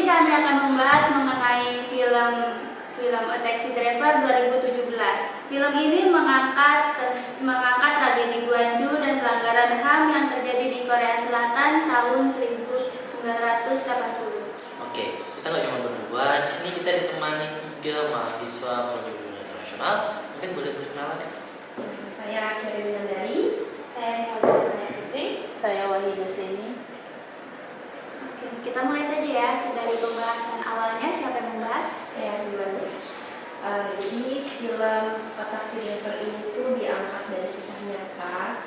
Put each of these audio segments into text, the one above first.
kami akan membahas mengenai film A Taxi Driver 2017. Film ini mengangkat tragedi Gwangju dan pelanggaran HAM yang terjadi di Korea Selatan tahun 1980. Oke, kita nggak cuma berdua. Di sini kita ditemani 3 mahasiswa prodi hubungan internasional. Mungkin boleh berkenalan ya? Saya Kiri Winandari. Saya Fauzia Putri. Saya Wahida Seni. Oke, kita mulai saja ya dari pembahasan awalnya. Siapa yang membahas? Saya duluan. Jadi film Taxi Driver ini tuh diangkat dari kisah nyata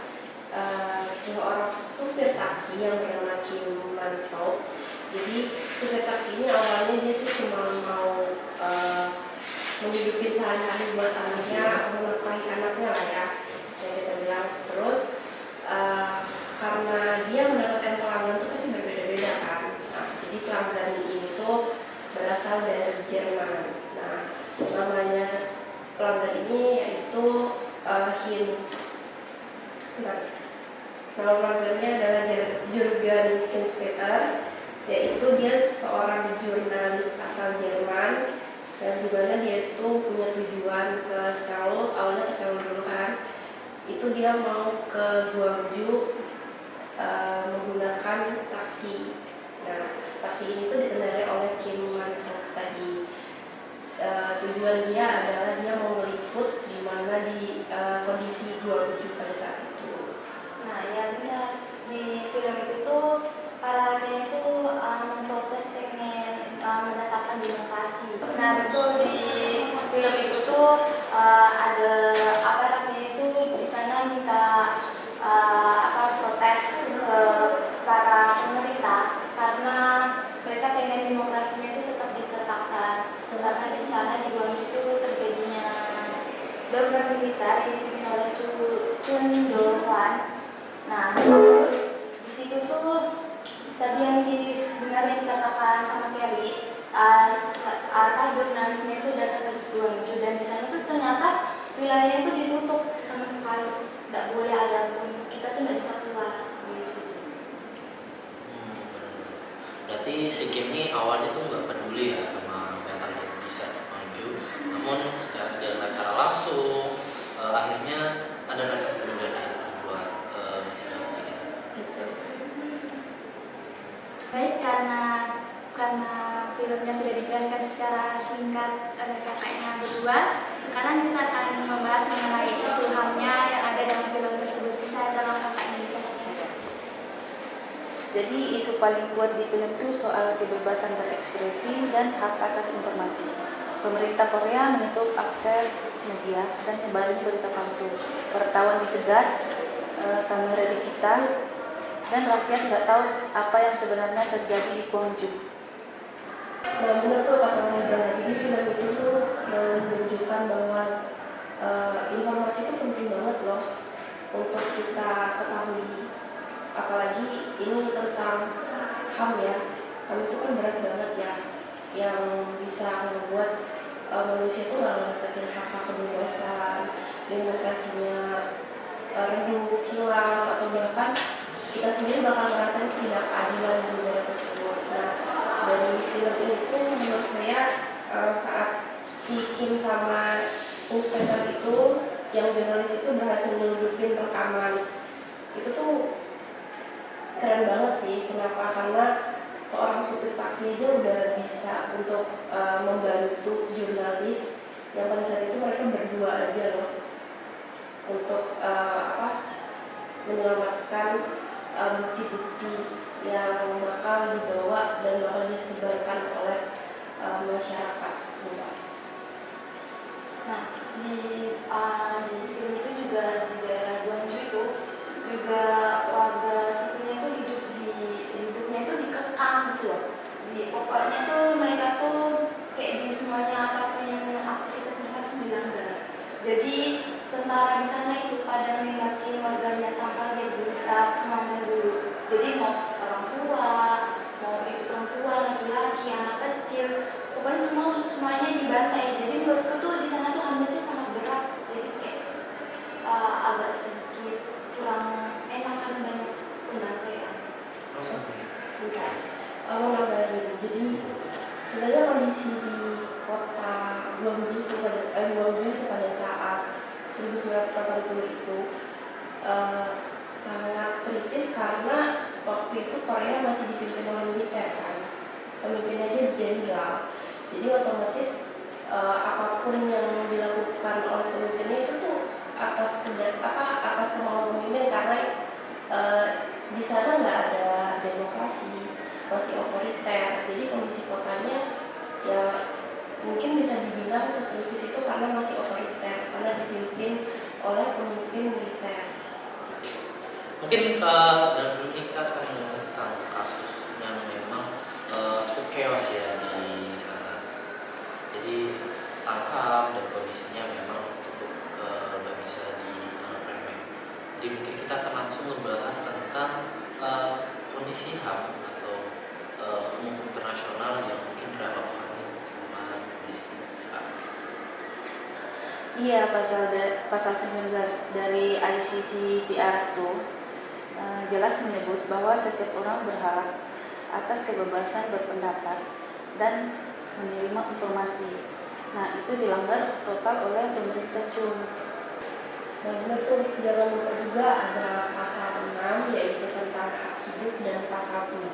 seorang supir taksi yang bernama Kim Man-seok. Jadi supir taksi ini awalnya dia tuh cuma mau menghidupin sehari-hari buat anaknya atau menafkahi anaknya lah ya, yang kita bilang. Terus karena dia mendapatkan pelanggan itu pasti berbeda-beda kan. Nah, jadi pelanggan ini tuh berasal dari Jerman. Nah, namanya pelanggan ini yaitu Hinz. Nama pelanggannya adalah Jürgen Hinspeter, yaitu dia seorang jurnalis asal Jerman dan dimana dia itu punya tujuan ke Seoul. Awalnya ke Seoul dulu kan, itu dia mau ke Gwangju menggunakan taksi. Nah, taksi ini tuh dikendarai oleh Kim Man-seok tadi. Tujuan dia adalah dia mau meliput di mana di kondisi Gwangju pada saat itu. Nah, ya benar. Di film itu tuh para rakyat itu memprotes pengen menetapkan demokrasi. Nah, betul di film itu tuh ada apa rakyat itu di sana minta protes ke para pemerintah karena mereka pengen demokrasinya itu tetap ditetapkan. Karena di sana di Gwangju itu terjadinya dorongan militer yang dipimpin oleh Chun Do-hwan. Nah, terus di situ tuh tadi yang benar yang dikatakan sama Kerry, jurnalisnya itu datang ke Gwangju dan di sana tuh ternyata wilayahnya itu ditutup sama sekali, tidak boleh ada pun, kita tuh nggak bisa keluar di situ. Berarti si Kim ini awalnya tuh nggak peduli ya sama apa yang terjadi di Gwangju. Namun dengan secara langsung akhirnya ada rasa kepedulian di situ buat misi ini. Baik, karena filmnya sudah dijelaskan secara singkat oleh kakaknya berdua, sekarang kita akan membahas mengenai isu HAM-nya yang ada dalam film tersebut. Bisa tolong kakaknya dijelaskan. Jadi isu paling kuat di film itu soal kebebasan berekspresi dan hak atas informasi. Pemerintah Korea menutup akses media dan kembali berita palsu. Wartawan dicegat, kamera disita, dan rakyat nggak tahu apa yang sebenarnya terjadi di Gwangju. Nah, benar tuh kata Maida. Jadi film itu tuh menunjukkan bahwa informasi itu penting banget loh untuk kita ketahui. Apalagi ini tentang HAM ya. HAM itu kan berat banget ya, yang bisa membuat manusia itu nggak mendapatkan hak-hak kebebasan, demokrasinya redup, hilang, atau bahkan kita sendiri bakal ngerasain tidak keadilan di negara tersebut. Nah, dari film ini tuh menurut saya saat si Kim sama inspektor itu, yang jurnalis itu berhasil menyelundupin rekaman, itu tuh keren banget sih. Kenapa? Karena seorang supir taksi aja udah bisa untuk membantu jurnalis yang pada saat itu mereka berdua aja loh untuk menyelamatkan bukti-bukti yang bakal dibawa dan bakal disebarkan oleh masyarakat luas. Nah, di film itu juga di daerah Gwangju itu juga warga sipilnya itu hidupnya itu dikekang gitu loh. Pokoknya tuh mereka tuh kayak di semuanya apapun yang aktivitas mereka tuh dilanggar. Jadi tentara di sana itu pada nembakin warganya tanpa dia kemana dulu. Jadi mau orang tua, mau itu perempuan, laki-laki, anak kecil, pokoknya semuanya dibantai. Jadi menurutku tuh di sana tuh hamil tuh sangat berat. Jadi kayak agak sedikit kurang enak karena banyak pembantaian. Mau nambahin, jadi sebenarnya kondisi di kota Gwangju itu pada saat 1980 itu sangat kritis karena waktu itu Korea masih dipimpin oleh militer kan, pemimpinnya jenderal. Jadi otomatis apapun yang dilakukan oleh pemimpinnya itu tuh atas kemauan pemimpin, karena di sana nggak ada demokrasi, masih otoriter. Jadi kondisi kotanya ya mungkin bisa dibilang sekritis itu karena masih otoriter, karena dipimpin oleh pemimpin militer. Mungkin dalam ini kita akan ngomong tentang kasus yang memang cukup chaos ya di sana. Jadi tangkap dan kondisinya memang cukup nggak bisa diremeh. Jadi mungkin kita akan langsung membahas tentang kondisi HAM atau hukum internasional yang mungkin relevan sama kondisi sekarang. Iya, pasal 19 dari ICCPR itu jelas menyebut bahwa setiap orang berhak atas kebebasan berpendapat dan menerima informasi. Nah, itu dilanggar total oleh pemerintah Chung. Nah benar tuh, jangan lupa juga ada pasal 6 yaitu tentang hak hidup, dan pasal 7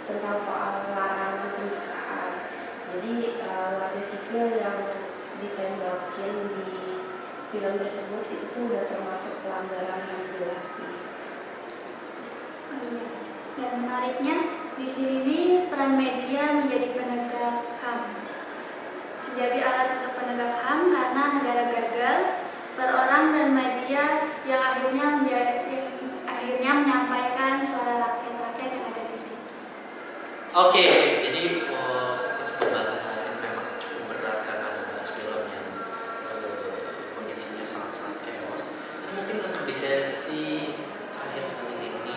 tentang soal larangan penyiksaan. Jadi warga sipil yang ditembakin di film tersebut itu tuh udah termasuk pelanggaran yang jelas sih. Oh iya. Dan menariknya di sini nih peran media menjadi penegak HAM. Menjadi alat untuk penegak HAM karena negara gagal, perorangan dan media yang akhirnya menyampaikan suara rakyat-rakyat yang ada di situ. Oke, jadi pembahasan hari ini memang cukup berat karena membahas film yang kondisinya sangat-sangat chaos. Dan mungkin untuk di sesi akhir kali ini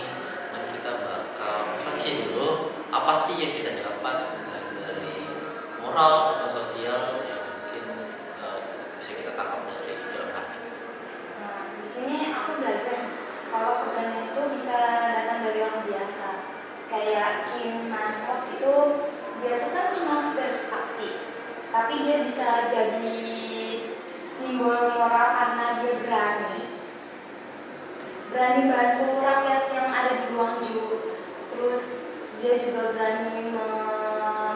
kita bakal refleksi dulu apa sih yang kita dapat dari moral atau sosial yang mungkin bisa kita tangkap dari film ini. Nah, di sini aku belajar kalau keberanian itu bisa datang dari orang biasa. Kayak Kim Man-sok itu, dia tuh kan cuma supir taksi, tapi dia bisa jadi simbol moral karena dia berani bantu rakyat yang ada di Gwangju. Terus dia juga berani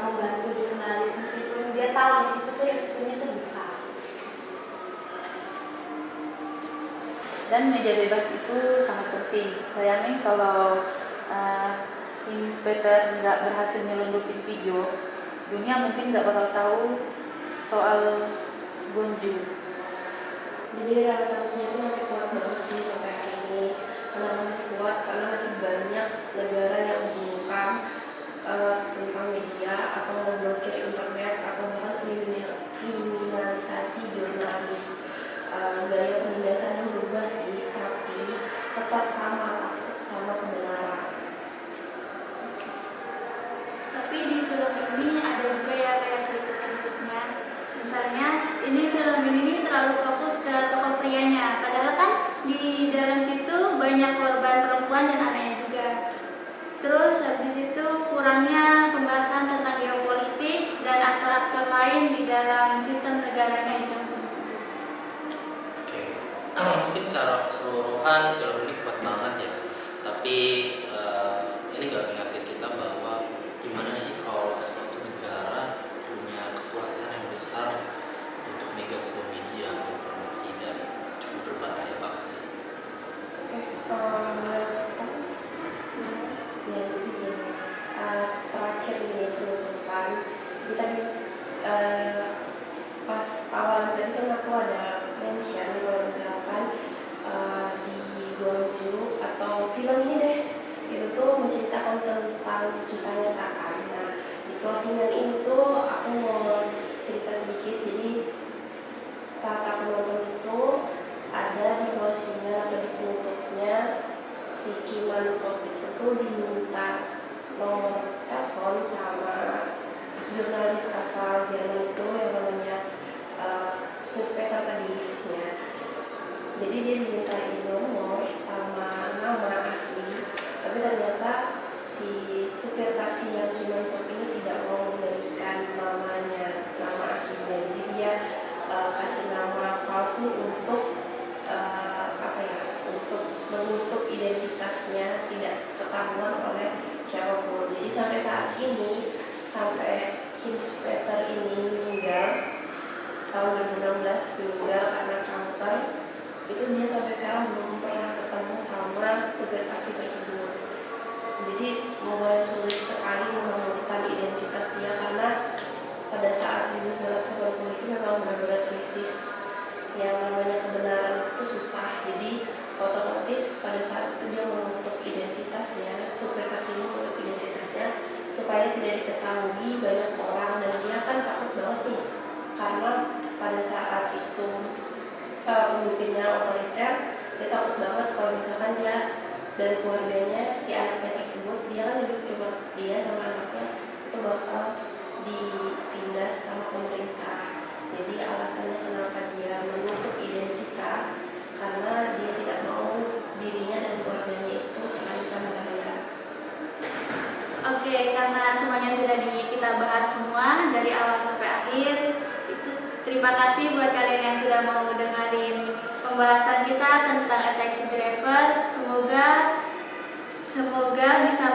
membantu jurnalis meskipun dia tahu di situ tuh resikonya tuh besar. Dan media bebas itu sangat penting. Bayangin kalau Inspektor nggak berhasil nyelundupin video, dunia mungkin nggak bakal tahu soal Gwangju. Jadi relevansinya itu masih kuat banget sih sampai hari ini. Kenapa masih kuat? Karena masih banyak negara yang membungkam tentang media atau memblokir internet atau bahkan kriminalisasi jurnalis. Gaya penindasan yang berubah sih, tapi tetap sama kebenaran. Tapi di film ini ada juga ya kayak kritik-kritiknya. Misalnya ini film ini terlalu fokus ke tokoh prianya, padahal kan di dalam situ banyak korban perempuan dan anaknya juga. Terus habis itu kurangnya pembahasan tentang geopolitik dan aktor-aktor lain di dalam sistem negaranya di dalam film itu. Oke, mungkin secara keseluruhan film ini kuat banget ya. Tapi ini nggak mengingatkan kita bahwa gimana sih kalau suatu negara punya kekuatan yang besar untuk megang sebuah media atau informasi, dan cukup berbahaya banget sih. Terakhir ini penutupan. Kita pas awal tadi kan aku ada mention kalau misalkan di Gwangju atau film ini deh, itu tuh menceritakan tentang kisah nyata kan. Nah di closingan ini tuh aku mau cerita sedikit. Jadi saat aku nonton itu ada di closingan atau di penutupnya, si Kim Man-sok itu tuh diminta nomor telepon sama jurnalis asal Jerman itu yang namanya Inspektor tadinya. Jadi dia dimintain nomor sama nama asli, tapi ternyata si supir taksi yang Kim Man-sok ini tidak mau memberikan drivernya. Jadi dia kasih nama palsu untuk untuk menutup identitasnya tidak ketahuan oleh siapapun. Jadi sampai saat ini, sampai Hinspeter ini meninggal tahun 2016, meninggal karena kanker, itu dia sampai sekarang belum pernah ketemu sama supir taksi tersebut. Jadi mulai sulit sekali menemukan identitas dia karena pada saat 1980 itu memang benar-benar krisis, yang namanya kebenaran itu susah. Jadi otomatis pada saat itu dia menutup identitasnya, supir taksi ini menutup identitasnya supaya tidak diketahui banyak orang, dan dia kan takut banget nih karena pada saat itu pemimpinnya otoriter. Dia takut banget kalau misalkan dia dan keluarganya, si anaknya tersebut, dia kan hidup cuma dia sama anaknya, itu bakal ditindas sama pemerintah. Jadi alasannya kenapa dia menutup identitas karena dia tidak mau dirinya dan keluarganya itu terancam bahaya. Oke, karena semuanya sudah kita bahas semua dari awal sampai akhir, itu terima kasih buat kalian yang sudah mau dengerin pembahasan kita tentang taxi driver. Semoga bisa